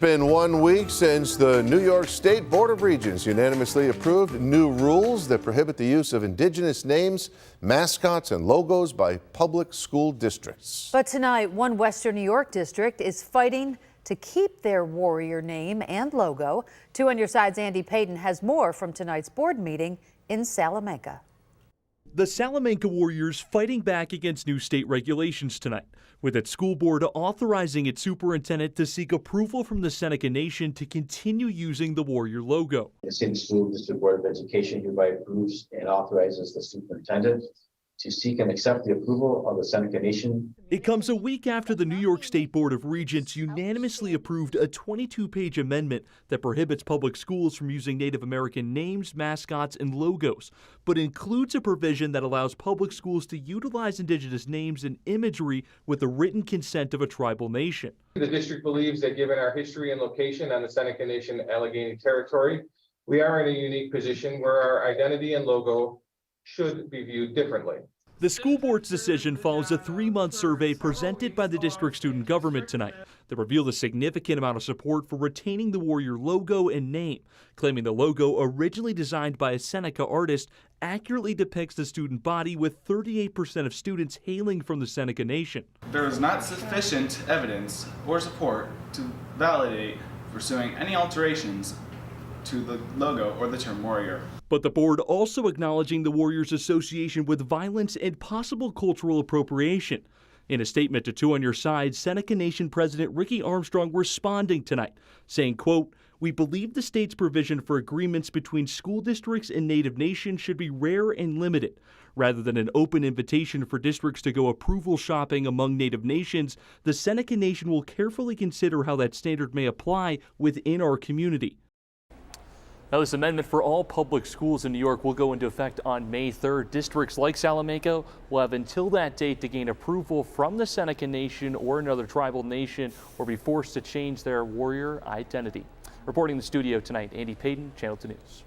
Been 1 week since the New York State Board of Regents unanimously approved new rules that prohibit the use of indigenous names, mascots, and logos by public school districts. But tonight, one Western New York district is fighting to keep their Warrior name and logo. 2 on Your Side's Andy Payton has more from tonight's board meeting in Salamanca. The Salamanca Warriors fighting back against new state regulations tonight, with its school board authorizing its superintendent to seek approval from the Seneca Nation to continue using the Warrior logo. The City School District Board of Education hereby approves and authorizes the superintendent to seek and accept the approval of the Seneca Nation. It comes a week after the New York State Board of Regents unanimously approved a 22-page amendment that prohibits public schools from using Native American names, mascots, and logos, but includes a provision that allows public schools to utilize indigenous names and imagery with the written consent of a tribal nation. The district believes that given our history and location on the Seneca Nation Allegheny territory, we are in a unique position where our identity and logo should be viewed differently. The school board's decision follows a 3-month survey presented by the district student government tonight that revealed a significant amount of support for retaining the Warrior logo and name, claiming the logo, originally designed by a Seneca artist, accurately depicts the student body, with 38% of students hailing from the Seneca Nation. There was not sufficient evidence or support to validate pursuing any alterations to the logo or the term warrior. But the board also acknowledging the Warriors' association with violence and possible cultural appropriation. In a statement to 2 on Your Side, Seneca Nation President Ricky Armstrong responding tonight, saying, quote, "We believe the state's provision for agreements between school districts and Native nations should be rare and limited. Rather than an open invitation for districts to go approval shopping among Native nations, the Seneca Nation will carefully consider how that standard may apply within our community." Now, this amendment for all public schools in New York will go into effect on May 3rd. Districts like Salamanca will have until that date to gain approval from the Seneca Nation or another tribal nation, or be forced to change their warrior identity. Reporting in the studio tonight, Andy Payton, Channel 2 News.